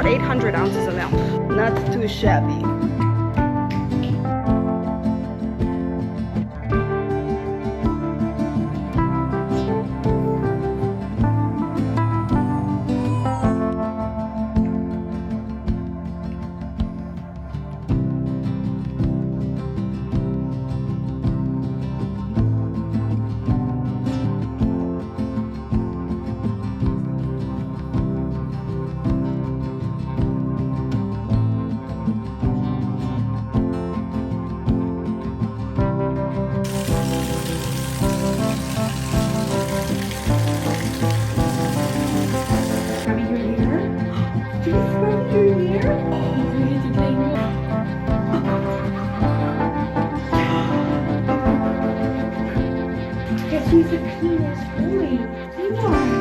about 800 ounces of milk. Not too shabby. He's a penis boy. Come on.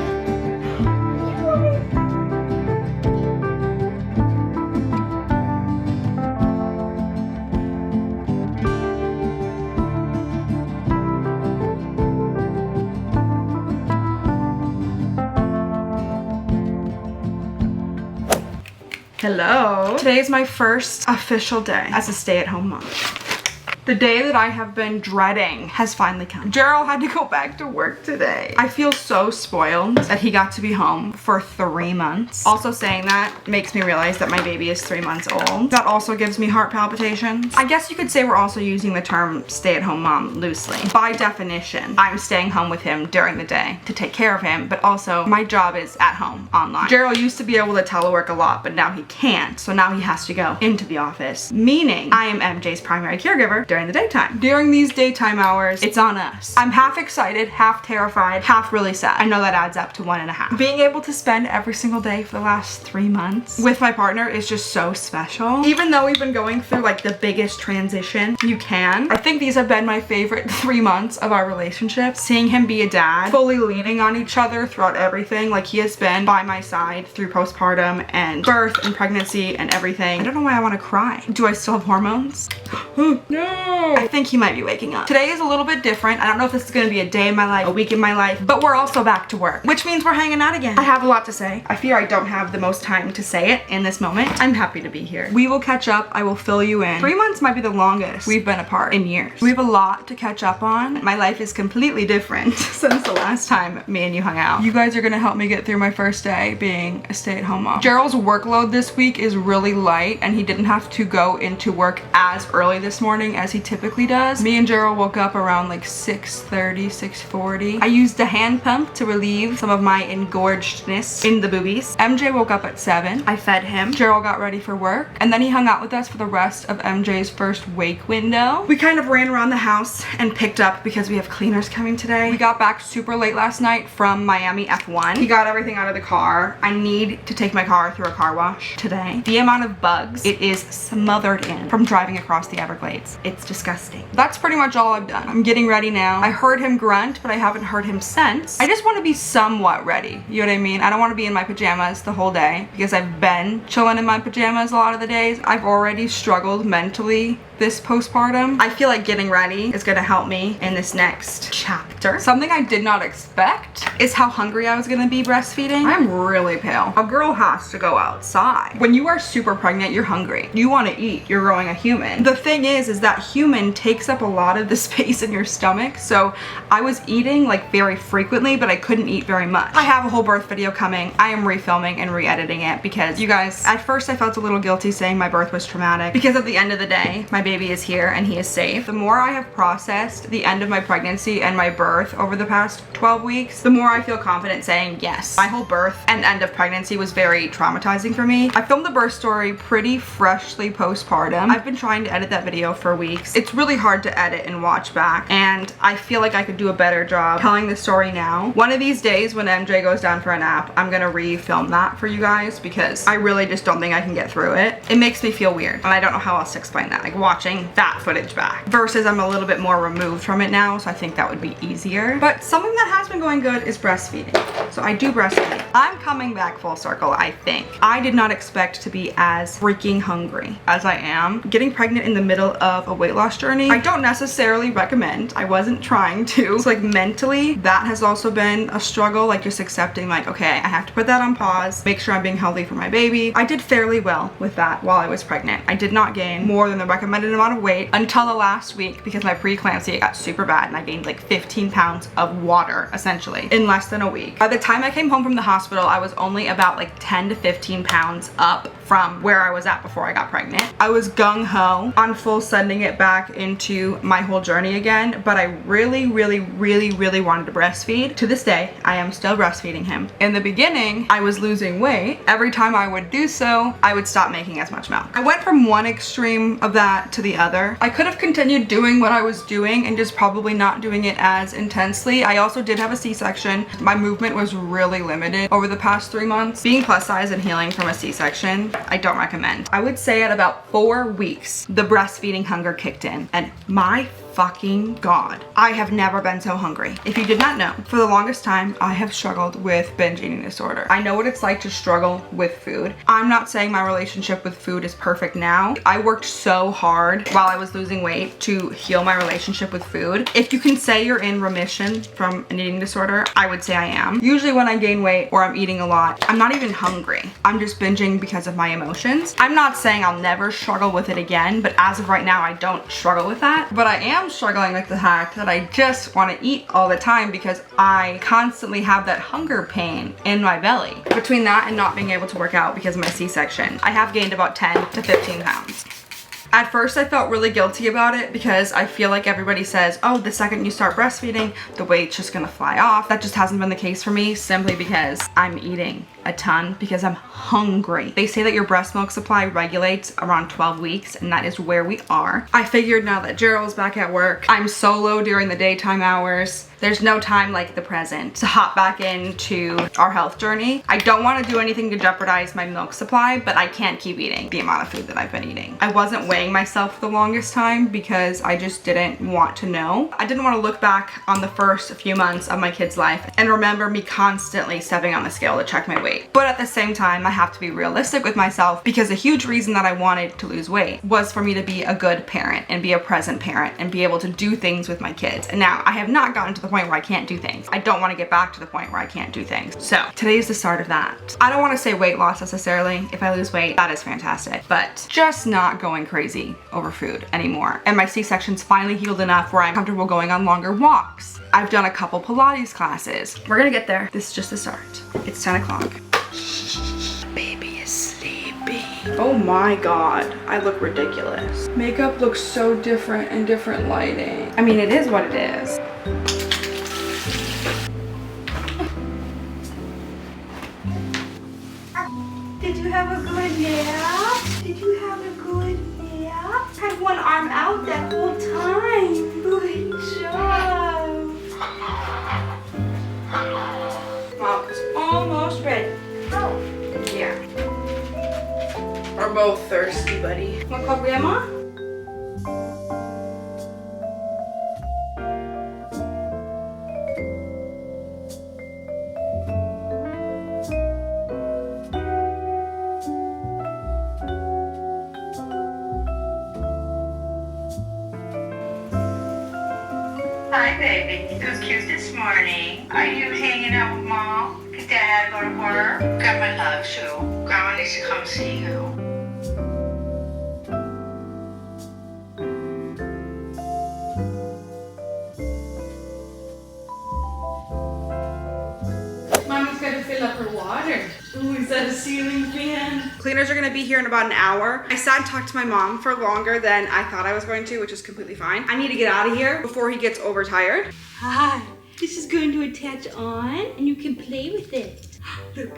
Hello. Today is my first official day as a stay-at-home mom. The day that I have been dreading has finally come. Gerald had to go back to work today. I feel so spoiled that he got to be home for 3 months. Also saying that makes me realize that my baby is 3 months old. That also gives me heart palpitations. I guess you could say we're also using the term stay-at-home mom loosely. By definition, I'm staying home with him during the day to take care of him, but also my job is at home online. Gerald used to be able to telework a lot, but now he can't. So now he has to go into the office, meaning I am MJ's primary caregiver during the daytime. During these daytime hours, it's on us. I'm half excited, half terrified, half really sad. I know that adds up to 1.5. Being able to spend every single day for the last 3 months with my partner is just so special. Even though we've been going through like the biggest transition you can, I think these have been my favorite 3 months of our relationship. Seeing him be a dad, fully leaning on each other throughout everything, like he has been by my side through postpartum and birth and pregnancy and everything. I don't know why I want to cry. Do I still have hormones? No! I think he might be waking up. Today is a little bit different. I don't know if this is gonna be a day in my life, a week in my life, but we're also back to work, which means we're hanging out again. I have a lot to say. I fear I don't have the most time to say it in this moment. I'm happy to be here. We will catch up. I will fill you in. 3 months might be the longest we've been apart in years. We have a lot to catch up on. My life is completely different since the last time me and you hung out. You guys are gonna help me get through my first day being a stay-at-home mom. Gerald's workload this week is really light and he didn't have to go into work as early this morning as he typically does. Me and Gerald woke up around like 6:30, 6:40. I used a hand pump to relieve some of my engorgedness in the boobies. MJ woke up at 7. I fed him. Gerald got ready for work and then he hung out with us for the rest of MJ's first wake window. We kind of ran around the house and picked up because we have cleaners coming today. We got back super late last night from Miami F1. He got everything out of the car. I need to take my car through a car wash today. The amount of bugs it is smothered in from driving across the Everglades. It's disgusting. That's pretty much all I've done. I'm getting ready now. I heard him grunt, but I haven't heard him since. I just want to be somewhat ready. You know what I mean? I don't want to be in my pajamas the whole day because I've been chilling in my pajamas a lot of the days. I've already struggled mentally this postpartum. I feel like getting ready is gonna help me in this next chapter. Something I did not expect is how hungry I was gonna be breastfeeding. I'm really pale. A girl has to go outside. When you are super pregnant, you're hungry. You wanna eat. You're growing a human. The thing is that human takes up a lot of the space in your stomach. So I was eating like very frequently, but I couldn't eat very much. I have a whole birth video coming. I am refilming and re-editing it because you guys, at first I felt a little guilty saying my birth was traumatic because at the end of the day, my baby is here and he is safe. The more I have processed the end of my pregnancy and my birth over the past 12 weeks, the more I feel confident saying yes. My whole birth and end of pregnancy was very traumatizing for me. I filmed the birth story pretty freshly postpartum. I've been trying to edit that video for weeks. It's really hard to edit and watch back, and I feel like I could do a better job telling the story now. One of these days when MJ goes down for a nap, I'm gonna re-film that for you guys because I really just don't think I can get through it. It makes me feel weird and I don't know how else to explain that. Like watching watching that footage back. Versus I'm a little bit more removed from it now, so I think that would be easier. But something that has been going good is breastfeeding. So I do breastfeed. I'm coming back full circle, I think. I did not expect to be as freaking hungry as I am. Getting pregnant in the middle of a weight loss journey, I don't necessarily recommend. I wasn't trying to. So like mentally, that has also been a struggle, like just accepting like, okay, I have to put that on pause, make sure I'm being healthy for my baby. I did fairly well with that while I was pregnant. I did not gain more than the recommended amount of weight until the last week because my preeclampsia got super bad and I gained like 15 pounds of water essentially in less than a week. By the time I came home from the hospital, I was only about like 10 to 15 pounds up from where I was at before I got pregnant. I was gung-ho on full sending it back into my whole journey again, but I really wanted to breastfeed. To this day, I am still breastfeeding him. In the beginning, I was losing weight. Every time I would do so, I would stop making as much milk. I went from one extreme of that to the other. I could have continued doing what I was doing and just probably not doing it as intensely. I also did have a C-section. My movement was really limited over the past 3 months. Being plus size and healing from a C-section, I don't recommend. I would say at about 4 weeks, the breastfeeding hunger kicked in, and my fucking God, I have never been so hungry. If you did not know, for the longest time, I have struggled with binge eating disorder. I know what it's like to struggle with food. I'm not saying my relationship with food is perfect now. I worked so hard while I was losing weight to heal my relationship with food. If you can say you're in remission from an eating disorder, I would say I am. Usually when I gain weight or I'm eating a lot, I'm not even hungry. I'm just binging because of my emotions. I'm not saying I'll never struggle with it again, but as of right now, I don't struggle with that. But I am struggling with the fact that I just want to eat all the time because I constantly have that hunger pain in my belly. Between that and not being able to work out because of my C-section, I have gained about 10 to 15 pounds. At first, I felt really guilty about it because I feel like everybody says, oh, the second you start breastfeeding, the weight's just gonna fly off. That just hasn't been the case for me simply because I'm eating a ton because I'm hungry. They say that your breast milk supply regulates around 12 weeks and that is where we are. I figured now that Gerald's back at work, I'm solo during the daytime hours. There's no time like the present to hop back into our health journey. I don't want to do anything to jeopardize my milk supply, but I can't keep eating the amount of food that I've been eating. I wasn't weighing myself for the longest time because I just didn't want to know. I didn't want to look back on the first few months of my kid's life and remember me constantly stepping on the scale to check my weight. But at the same time, I have to be realistic with myself because a huge reason that I wanted to lose weight was for me to be a good parent and be a present parent and be able to do things with my kids. And now I have not gotten to the point where I can't do things. I don't want to get back to the point where I can't do things. So today is the start of that. I don't want to say weight loss necessarily. If I lose weight, that is fantastic, but just not going crazy over food anymore. And my C-section's finally healed enough where I'm comfortable going on longer walks. I've done a couple Pilates classes. We're gonna get there. This is just the start. It's 10 o'clock. Baby is sleeping. Oh my God, I look ridiculous. Makeup looks so different in different lighting. I mean, it is what it is. Did you have a good nap? Did you have a good nap? Had one arm out that whole time. Good job. Mom is almost ready. Oh. Yeah. We're both thirsty, buddy. Want to call Grandma? Hi, baby. It was cute this morning. Are you hanging out with Mom? Cause Dad go to work? Grandma loves you. Grandma needs to come see you. Mommy's got to fill up her water. Ooh, is that a ceiling fan? Cleaners are gonna be here in about an hour. I sat and talked to my mom for longer than I thought I was going to, which is completely fine. I need to get out of here before he gets overtired. Hi. This is going to attach on and you can play with it. Look.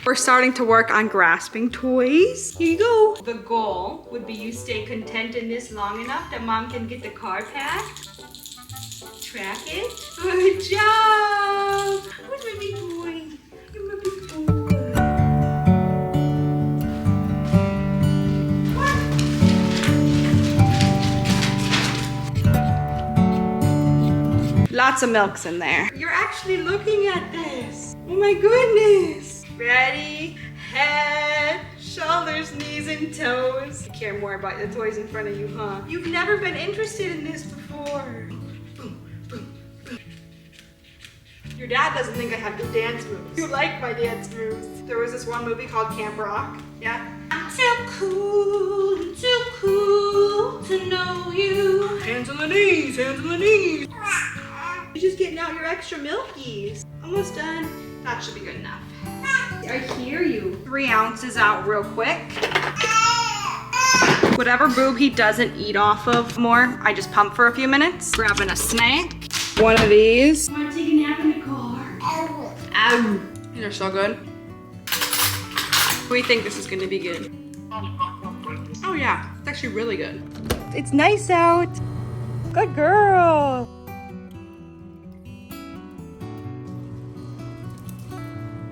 We're starting to work on grasping toys. Here you go. The goal would be you stay content in this long enough that Mom can get the car packed. Track it. Good job. Where's my big boy? You're my big boy. Lots of milk's in there. You're actually looking at this. Oh my goodness. Ready, head, shoulders, knees, and toes. You care more about the toys in front of you, huh? You've never been interested in this before. Boom, boom, boom. Your dad doesn't think I have good dance moves. You like my dance moves. There was this one movie called Camp Rock. Yeah. I'm too cool to know you. Hands on the knees, hands on the knees. You're just getting out your extra milkies. Almost done. That should be good enough. I hear you. 3 ounces out real quick. Whatever boob he doesn't eat off of more, I just pump for a few minutes. Grabbing a snack. One of these. Want to take a nap in the car? Ow. These are so good. We think this is gonna be good. Oh yeah, it's actually really good. It's nice out. Good girl.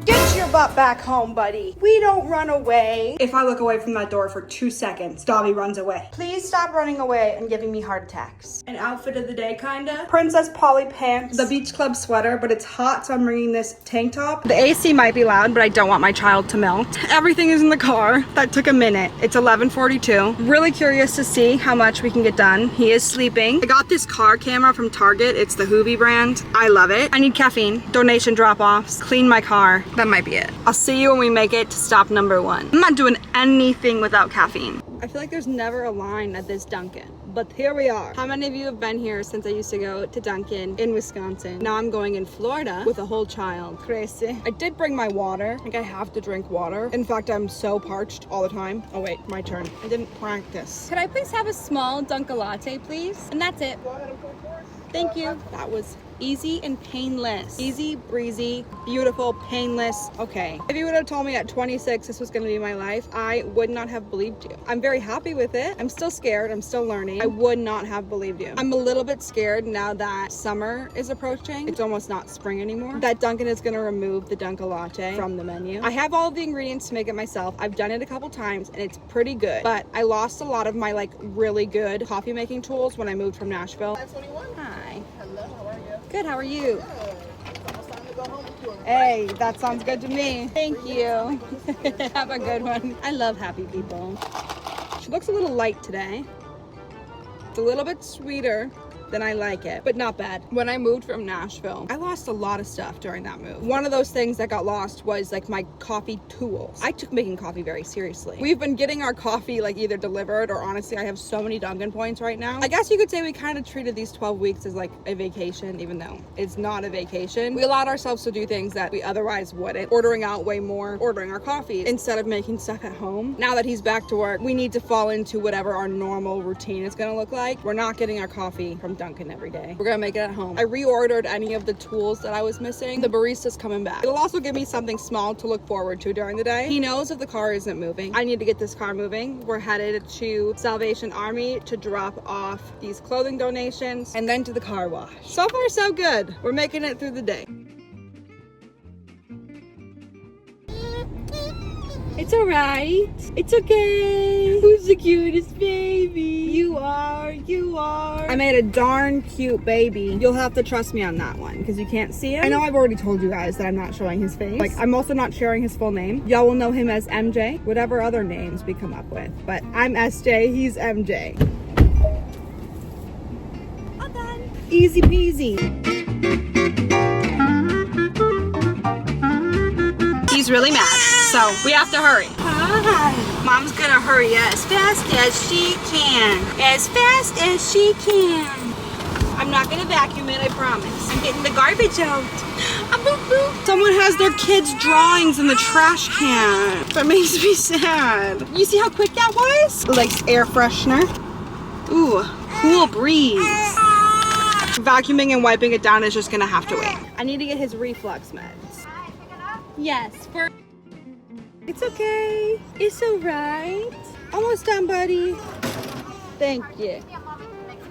Get your butt back home, buddy. We don't run away. If I look away from that door for 2 seconds, Dobby runs away. Please stop running away and giving me heart attacks. An outfit of the day, kinda. Princess Polly pants, the beach club sweater, but it's hot, so I'm bringing this tank top. The AC might be loud, but I don't want my child to melt. Everything is in the car. That took a minute. It's 11:42. Really curious to see how much we can get done. He is sleeping. I got this car camera from Target. It's the Hoovy brand. I love it. I need caffeine, donation drop-offs, clean my car. That might be it. I'll see you when we make it to stop number 1. I'm not doing anything without caffeine. I feel like there's never a line at this Dunkin', but here we are. How many of you have been here since I used to go to Dunkin' in Wisconsin? Now I'm going in Florida with a whole child. Crazy. I did bring my water. Like, I have to drink water. In fact, I'm so parched all the time. Oh wait, my turn. I didn't practice. Could I please have a small Dunkin' latte, please? And that's it. Thank you. That was easy and painless. Easy, breezy, beautiful, painless. Okay. If you would have told me at 26 this was going to be my life, I would not have believed you. I'm very happy with it. I'm still scared. I'm still learning. I would not have believed you. I'm a little bit scared now that summer is approaching. It's almost not spring anymore. That Dunkin' is going to remove the Dunkin' latte from the menu. I have all the ingredients to make it myself. I've done it a couple times and it's pretty good, but I lost a lot of my like really good coffee making tools when I moved from Nashville. Hi. Hello, how are you? Good, how are you? Good. It's almost time to go home with you. Hey, that sounds good to me. Thank you. Have a good one. I love happy people. She looks a little light today. It's a little bit sweeter than I like it, but not bad. When I moved from Nashville, I lost a lot of stuff during that move. One of those things that got lost was like my coffee tools. I took making coffee very seriously. We've been getting our coffee like either delivered or honestly, I have so many Dunkin' points right now. I guess you could say we kind of treated these 12 weeks as like a vacation, even though it's not a vacation. We allowed ourselves to do things that we otherwise wouldn't. Ordering out way more, ordering our coffee instead of making stuff at home. Now that he's back to work, we need to fall into whatever our normal routine is gonna look like. We're not getting our coffee from Dunkin' every day. We're gonna make it at home. I reordered any of the tools that I was missing. The barista's coming back. It'll also give me something small to look forward to during the day. He knows if the car isn't moving. I need to get this car moving. We're headed to Salvation Army to drop off these clothing donations and then to the car wash. So far, so good. We're making it through the day. It's alright. It's okay. Who's the cutest baby? You are. You are. I made a darn cute baby. You'll have to trust me on that one because you can't see him. I know I've already told you guys that I'm not showing his face. Like, I'm also not sharing his full name. Y'all will know him as MJ, whatever other names we come up with. But I'm SJ, he's MJ. All done. Easy peasy. He's really mad, so we have to hurry. Hi. Mom's gonna hurry as fast as she can. As fast as she can. I'm not gonna vacuum it, I promise. I'm getting the garbage out. Someone has their kids' drawings in the trash can. That makes me sad. You see how quick that was? Like air freshener. Ooh, cool breeze. Vacuuming and wiping it down is just gonna have to wait. I need to get his reflux meds. Yes, it's okay. It's alright. Almost done, buddy. Thank you.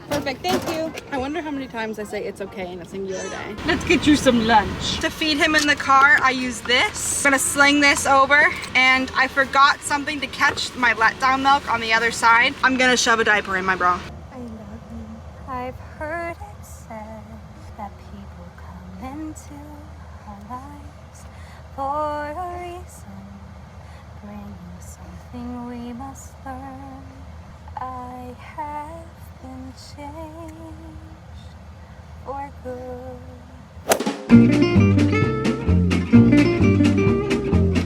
Perfect, thank you. I wonder how many times I say it's okay in a singular day. Let's get you some lunch. To feed him in the car, I use this. I'm gonna sling this over, and I forgot something to catch my letdown milk on the other side. I'm gonna shove a diaper in my bra. I love you. I've heard it said that people come into our lives for a reason, bringing something we must learn. I have been changed for good.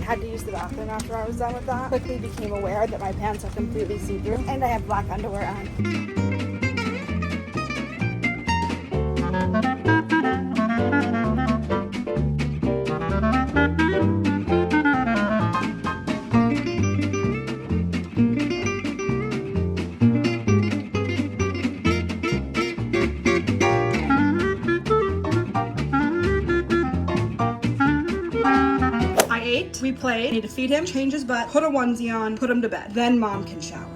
Had to use the bathroom after I was done with that. Quickly became aware that my pants are completely see-through and I have black underwear on. We played. I need to feed him, change his butt, put a onesie on, put him to bed. Then mom can shower.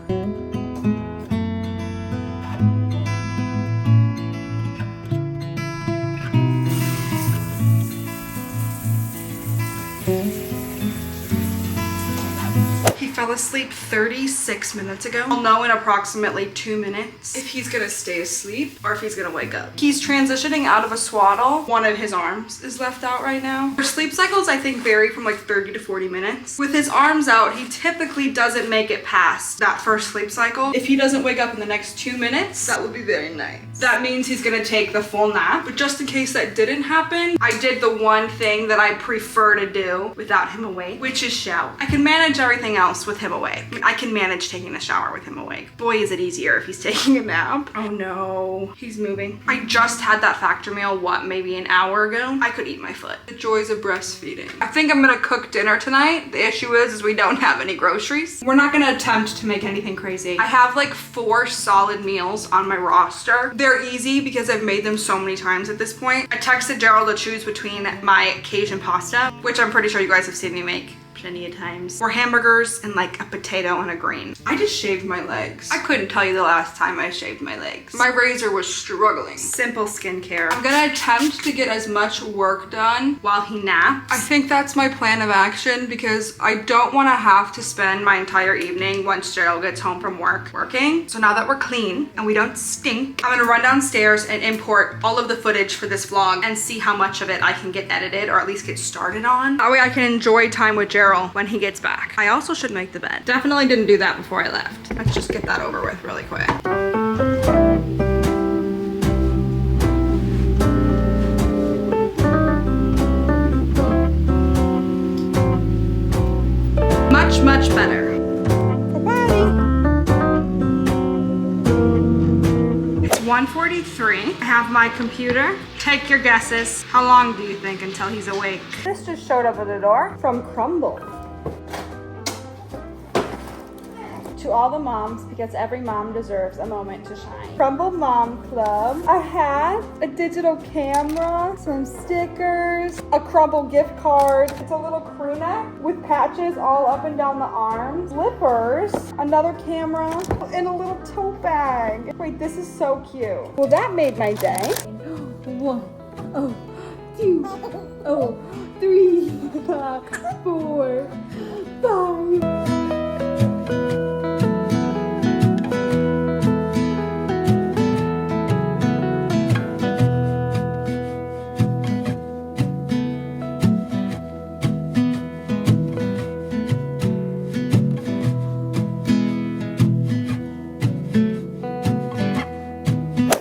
He fell asleep 36 minutes ago. I'll know in approximately 2 minutes if he's gonna stay asleep or if he's gonna wake up. He's transitioning out of a swaddle. One of his arms is left out right now. Our sleep cycles, I think, vary from like 30 to 40 minutes. With his arms out, he typically doesn't make it past that first sleep cycle. If he doesn't wake up in the next 2 minutes, that would be very nice. That means he's gonna take the full nap. But just in case that didn't happen, I did the one thing that I prefer to do without him awake, which is shower. I can manage everything else with him awake. I mean, I can manage taking a shower with him awake. Boy, is it easier if he's taking a nap. Oh no, he's moving. I just had that factor meal, what, maybe an hour ago? I could eat my foot. The joys of breastfeeding. I think I'm gonna cook dinner tonight. The issue is we don't have any groceries. We're not gonna attempt to make anything crazy. I have like 4 solid meals on my roster. They're easy because I've made them so many times at this point. I texted Daryl to choose between my Cajun pasta, which I'm pretty sure you guys have seen me make plenty of times, or hamburgers and like a potato and a green. I just shaved my legs. I couldn't tell you the last time I shaved my legs. My razor was struggling. Simple skincare. I'm gonna attempt to get as much work done while he naps. I think that's my plan of action because I don't want to have to spend my entire evening once Gerald gets home from work working. So now that we're clean and we don't stink, I'm gonna run downstairs and import all of the footage for this vlog and see how much of it I can get edited or at least get started on. That way I can enjoy time with Gerald when he gets back. I also should make the bed. Definitely didn't do that before I left. Let's just get that over with really quick. Much better. Bye-bye. It's 1:43. I have my computer. Take your guesses. How long do you think until he's awake? This just showed up at the door from Crumble. To all the moms, because every mom deserves a moment to shine. Crumble Mom Club, a hat, a digital camera, some stickers, a Crumble gift card. It's a little crew neck with patches all up and down the arms, slippers, another camera, and a little tote bag. Wait, this is so cute. Well, that made my day. 1, 2, 3, 4, 5.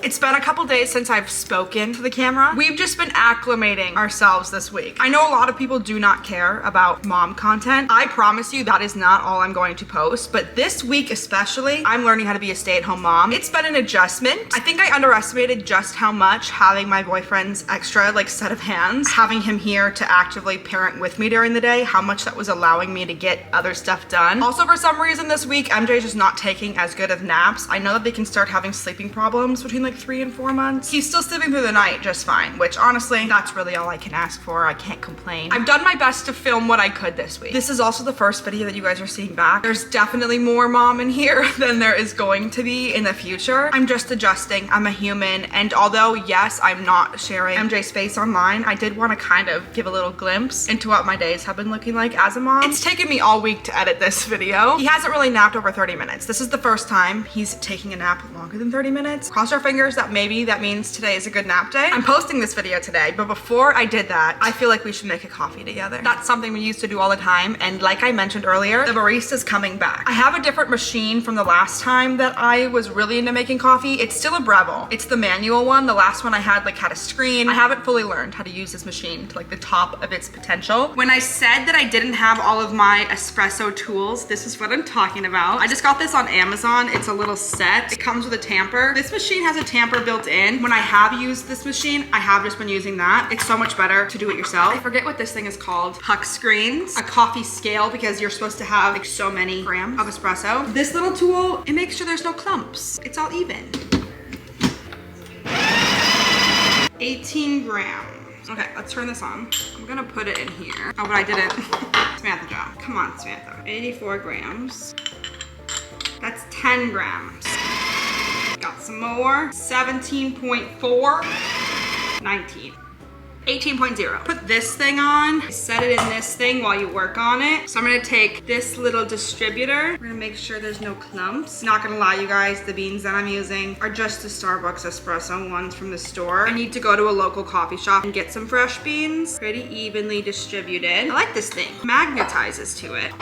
It's been a couple days since I've spoken to the camera. We've just been acclimating ourselves this week. I know a lot of people do not care about mom content. I promise you that is not all I'm going to post, but this week especially, I'm learning how to be a stay-at-home mom. It's been an adjustment. I think I underestimated just how much having my boyfriend's extra like set of hands, having him here to actively parent with me during the day, how much that was allowing me to get other stuff done. Also, for some reason this week, MJ's just not taking as good of naps. I know that they can start having sleeping problems between like 3 and 4 months. He's still sleeping through the night just fine, which honestly, that's really all I can ask for. I can't complain. I've done my best to film what I could this week. This is also the first video that you guys are seeing back. There's definitely more mom in here than there is going to be in the future. I'm just adjusting. I'm a human. And although, yes, I'm not sharing MJ's face online, I did want to kind of give a little glimpse into what my days have been looking like as a mom. It's taken me all week to edit this video. He hasn't really napped over 30 minutes. This is the first time he's taking a nap longer than 30 minutes. Cross our fingers fingers that maybe that means today is a good nap day. I'm posting this video today, but before I did that, I feel like we should make a coffee together. That's something we used to do all the time, and like I mentioned earlier, the barista's coming back. I have a different machine from the last time that I was really into making coffee. It's still a Breville. It's the manual one. The last one I had like had a screen. I haven't fully learned how to use this machine to like the top of its potential. When I said that I didn't have all of my espresso tools, this is what I'm talking about. I just got this on Amazon. It's a little set. It comes with a tamper. This machine has a tamper built in. When I have used this machine, I have just been using that. It's so much better to do it yourself. I forget what this thing is called. Puck screens, a coffee scale, because you're supposed to have like so many grams of espresso. This little tool, it makes sure there's no clumps. It's all even. 18 grams. Okay, let's turn this on. I'm gonna put it in here. Oh, but I didn't. Samantha job. Come on, Samantha. 84 grams. That's 10 grams. Got some more. 17.4. 19. 18.0. Put this thing on, set it in this thing while you work on it. So I'm gonna take this little distributor. We're gonna make sure there's no clumps. Not gonna lie, you guys, the beans that I'm using are just the Starbucks espresso ones from the store. I need to go to a local coffee shop and get some fresh beans. Pretty evenly distributed. I like this thing. Magnetizes to it.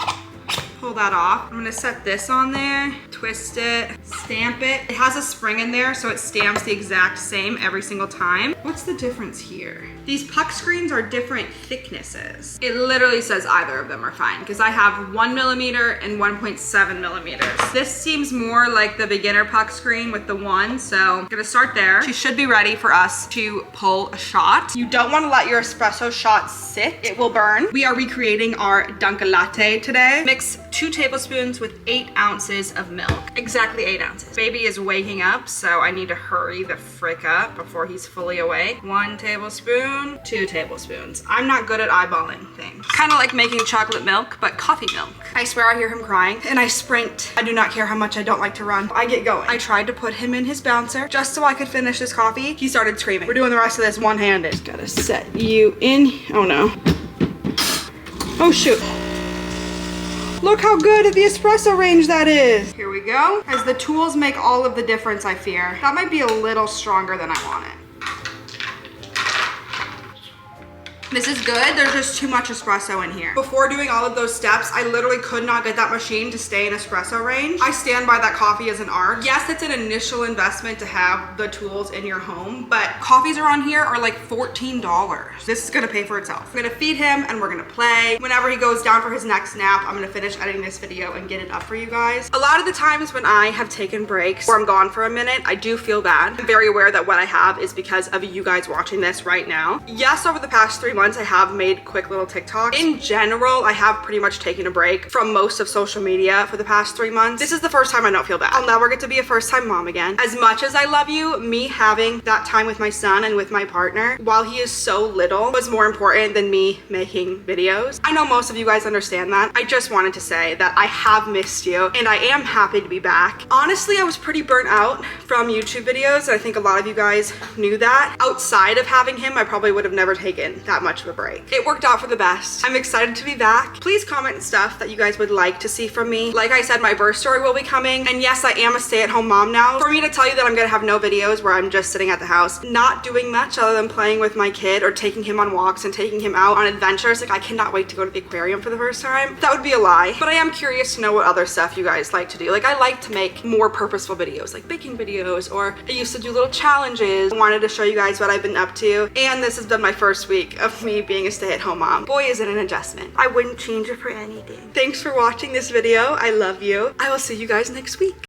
Pull that off. I'm gonna set this on there, twist it, stamp it. It has a spring in there, so it stamps the exact same every single time. What's the difference here? These puck screens are different thicknesses. It literally says either of them are fine, because I have 1 millimeter and 1.7 millimeters. This seems more like the beginner puck screen with the 1, so I'm gonna start there. She should be ready for us to pull a shot. You don't wanna let your espresso shot sit. It will burn. We are recreating our Dunkin' Latte today. Mix 2 tablespoons with 8 ounces of milk. Exactly 8 ounces. Baby is waking up, so I need to hurry the frick up before he's fully awake. 1 tablespoon, 2 tablespoons. I'm not good at eyeballing things. Kind of like making chocolate milk, but coffee milk. I swear I hear him crying, and I sprint. I do not care how much I don't like to run. I get going. I tried to put him in his bouncer just so I could finish this coffee. He started screaming. We're doing the rest of this one-handed. Just gotta set you in. Oh no. Oh shoot. Look how good at the espresso range that is. Here we go. As the tools make all of the difference, I fear. That might be a little stronger than I want it. This is good. There's just too much espresso in here. Before doing all of those steps, I literally could not get that machine to stay in espresso range. I stand by that coffee as an art. Yes, it's an initial investment to have the tools in your home, but coffees around here are like $14. This is gonna pay for itself. I'm gonna feed him and we're gonna play. Whenever he goes down for his next nap, I'm gonna finish editing this video and get it up for you guys. A lot of the times when I have taken breaks or I'm gone for a minute, I do feel bad. I'm very aware that what I have is because of you guys watching this right now. Yes, over the past 3 months, I have made quick little TikToks. In general, I have pretty much taken a break from most of social media for the past 3 months. This is the first time I don't feel bad. I'll never get to be a first-time mom again. As much as I love you, me having that time with my son and with my partner, while he is so little, was more important than me making videos. I know most of you guys understand that. I just wanted to say that I have missed you and I am happy to be back. Honestly, I was pretty burnt out from YouTube videos. I think a lot of you guys knew that. Outside of having him, I probably would have never taken that much of a break. It worked out for the best. I'm excited to be back. Please comment stuff that you guys would like to see from me. Like I said, my birth story will be coming, and yes, I am a stay-at-home mom now. For me to tell you that I'm gonna have no videos where I'm just sitting at the house, not doing much other than playing with my kid or taking him on walks and taking him out on adventures. Like, I cannot wait to go to the aquarium for the first time. That would be a lie, but I am curious to know what other stuff you guys like to do. Like, I like to make more purposeful videos, like baking videos, or I used to do little challenges. I wanted to show you guys what I've been up to, and this has been my first week of me being a stay-at-home mom. Boy, is it an adjustment. I wouldn't change it for anything. Thanks for watching this video. I love you. I will see you guys next week.